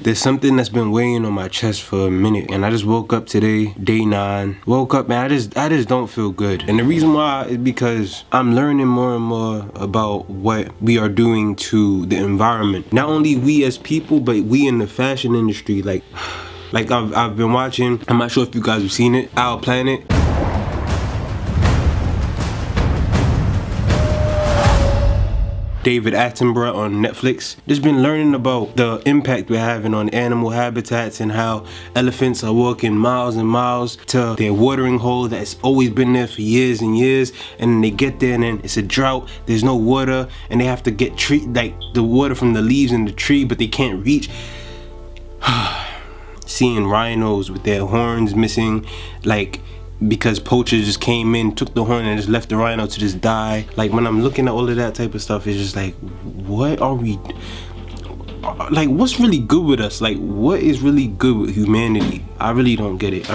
There's something that's been weighing on my chest for a minute, and I just woke up today, day 9. Woke up, man, I just don't feel good. And the reason why is because I'm learning more and more about what we are doing to the environment. Not only we as people, but we in the fashion industry. Like I've been watching, I'm not sure if you guys have seen it, Our Planet. David Attenborough on Netflix. Just been learning about the impact we're having on animal habitats and how elephants are walking miles and miles to their watering hole that's always been there for years and years, and then they get there and then it's a drought, there's no water, and they have to get like the water from the leaves in the tree, but they can't reach. Seeing rhinos with their horns missing, like because poachers just came in, took the horn and just left the rhino to just die. Like when I'm looking at all of that type of stuff, it's just like, what are we, like what's really good with us? Like what is really good with humanity? I really don't get it.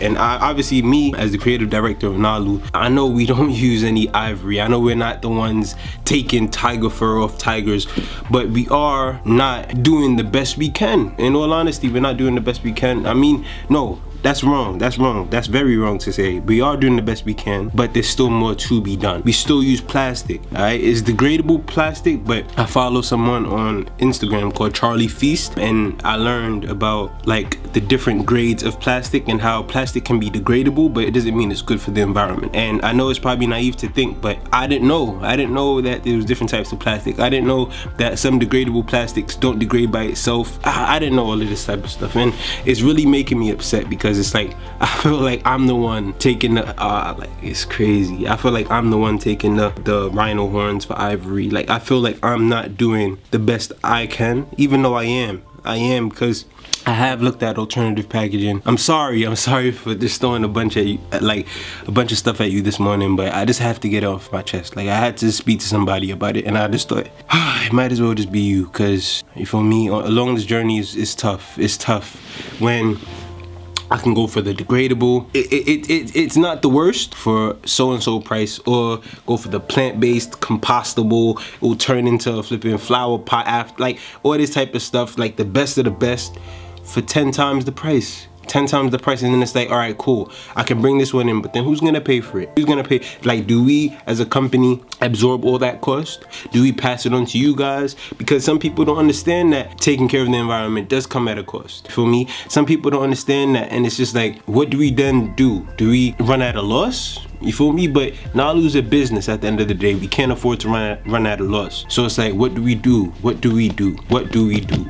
And obviously me as the creative director of Nalu, I know we don't use any ivory. I know we're not the ones taking tiger fur off tigers, but we are not doing the best we can. In all honesty, we're not doing the best we can. I mean, no, that's wrong. That's very wrong to say. We are doing the best we can, but there's still more to be done. We still use plastic, alright? It's degradable plastic, but I follow someone on Instagram called Charlie Feast, and I learned about like the different grades of plastic and how plastic can be degradable, but it doesn't mean it's good for the environment. And I know it's probably naive to think, but I didn't know that there was different types of plastic. I didn't know that some degradable plastics don't degrade by itself. I didn't know all of this type of stuff, and it's really making me upset because it's like I feel like I'm the one taking the like it's crazy. I feel like I'm the one taking the rhino horns for ivory. Like I feel like I'm not doing the best I can, even though I am because I have looked at alternative packaging. I'm sorry for just throwing a bunch of stuff at you this morning, but I just have to get it off my chest. Like I had to speak to somebody about it, and I just thought it might as well just be you, because for me along this journey is tough. It's tough when I can go for the degradable. It's not the worst for so-and-so price, or go for the plant-based compostable. It will turn into a flipping flower pot after, like all this type of stuff, like the best of the best for 10 times the price. 10 times the price, and then it's like, all right, cool, I can bring this one in, but then who's gonna pay for it? Who's gonna pay? Like, do we as a company absorb all that cost? Do we pass it on to you guys? Because some people don't understand that taking care of the environment does come at a cost. For me, some people don't understand that, and it's just like, what do we then do? Do we run at a loss? You feel me? But Nalu's a business at the end of the day. We can't afford to run at a loss. So it's like, what do we do? What do we do? What do we do?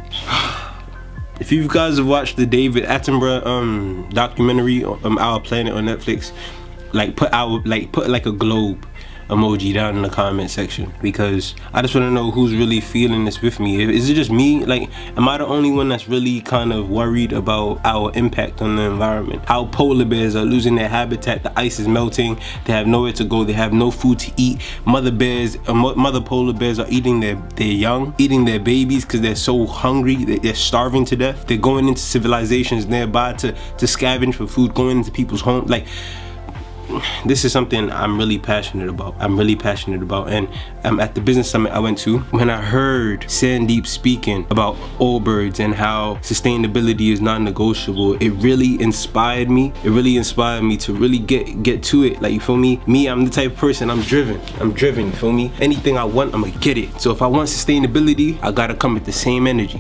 If you guys have watched the David Attenborough documentary, Our Planet on Netflix, put a globe emoji down in the comment section, because I just want to know who's really feeling this with me. Is it just me? Like, am I the only one that's really kind of worried about our impact on the environment? How polar bears are losing their habitat, the ice is melting, they have nowhere to go, they have no food to eat. Mother polar bears are eating their young, eating their babies because they're so hungry, they're starving to death. They're going into civilizations nearby to scavenge for food, going into people's homes. Like, this is something I'm really passionate about. And at the business summit I went to, when I heard Sandeep speaking about Allbirds and how sustainability is non-negotiable, it really inspired me. It really inspired me to really get to it. Like, you feel me? Me, I'm the type of person, I'm driven, you feel me? Anything I want, I'm gonna get it. So if I want sustainability, I gotta come with the same energy,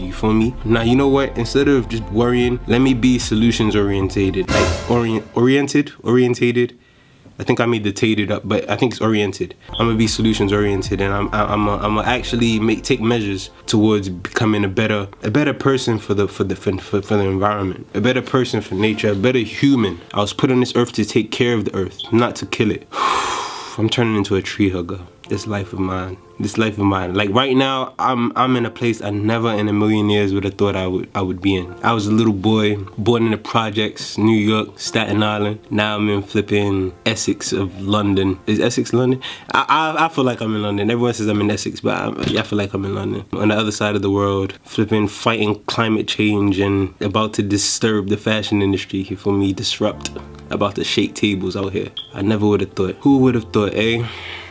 you feel me? Now, you know what? Instead of just worrying, let me be solutions orientated. Like oriented. I think I made the tated up, but I think it's oriented. I'm gonna be solutions oriented, and I'm gonna actually take measures towards becoming a better person for the environment, a better person for nature, a better human. I was put on this earth to take care of the earth, not to kill it. I'm turning into a tree hugger. This life of mine. Like right now, I'm in a place I never in a million years would have thought I would be in. I was a little boy, born in the projects, New York, Staten Island. Now I'm in flipping Essex of London. Is Essex London? I feel like I'm in London. Everyone says I'm in Essex, but I feel like I'm in London. On the other side of the world, flipping fighting climate change and about to disturb the fashion industry. You feel me? Disrupt. About to shake tables out here. I never would have thought. Who would have thought, eh?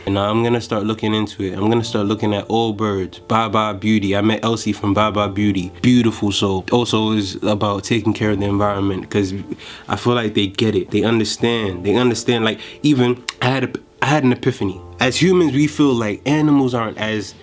And now I'm gonna start looking into it. I'm gonna start looking at all birds. Baba Beauty. I met Elsie from Baba Beauty. Beautiful soul. Also is about taking care of the environment, because I feel like they get it. They understand. They understand. Like, even I had an epiphany. As humans, we feel like animals aren't as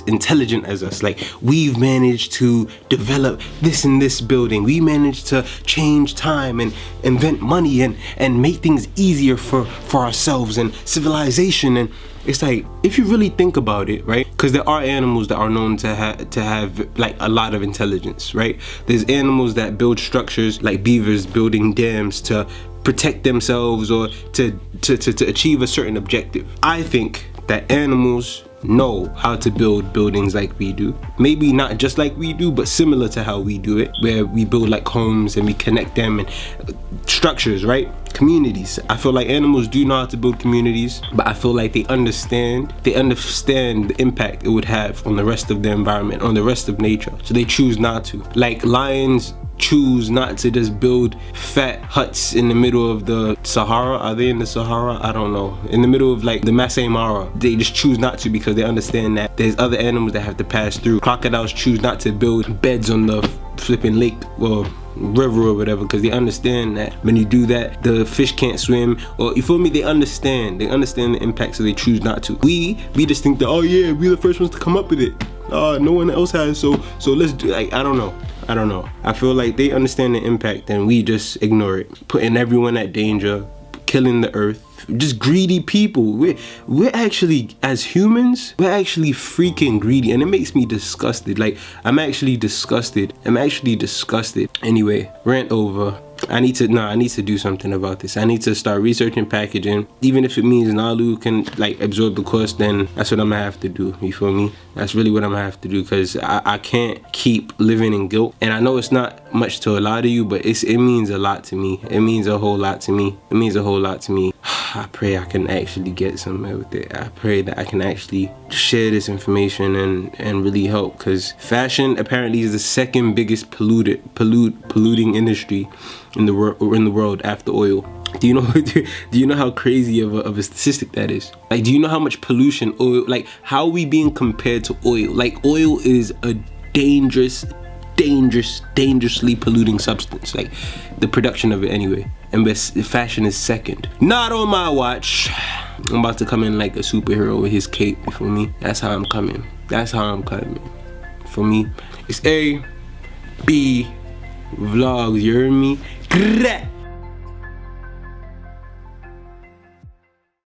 intelligent as us. Like, we've managed to develop this in this building. We managed to change time and invent money and make things easier for ourselves and civilization. And it's like, if you really think about it, right? Because there are animals that are known to have like a lot of intelligence, right? There's animals that build structures, like beavers building dams to protect themselves or to achieve a certain objective. I think that animals know how to build buildings like we do. Maybe not just like we do, but similar to how we do it, where we build like homes and we connect them and structures, right? Communities. I feel like animals do know how to build communities, but I feel like they understand the impact it would have on the rest of the environment, on the rest of nature. So they choose not to. Like lions choose not to just build fat huts in the middle of the Sahara. Are they in the Sahara? I don't know. In the middle of like the Masai Mara. They just choose not to because they understand that there's other animals that have to pass through. Crocodiles choose not to build beds on the flipping lake or river or whatever, because they understand that when you do that, the fish can't swim, or you feel me? They understand the impact, so they choose not to. We just think that, oh yeah, we're the first ones to come up with it. No one else has, so let's do. Like, I don't know. I feel like they understand the impact and we just ignore it, putting everyone at danger, killing the earth. Just greedy people. We're actually, as humans, we're actually freaking greedy, and it makes me disgusted. Like, I'm actually disgusted. Anyway, rant over. I need to do something about this. I need to start researching packaging. Even if it means Nalu can like absorb the cost, then that's what I'm gonna have to do. You feel me? That's really what I'm gonna have to do, because I can't keep living in guilt. And I know it's not much to a lot of you, but it means a lot to me. It means a whole lot to me. I pray I can actually get somewhere with it. I pray that I can actually share this information and really help, because fashion apparently is the second biggest polluting industry in the world after oil. Do you know how crazy of a statistic that is? Like, do you know how much pollution oil, like how are we being compared to oil? Like, oil is a dangerously polluting substance, like the production of it anyway. And fashion is second. Not on my watch. I'm about to come in like a superhero with his cape, you feel me? That's how I'm coming. For me, it's A B Vlogs, you heard me?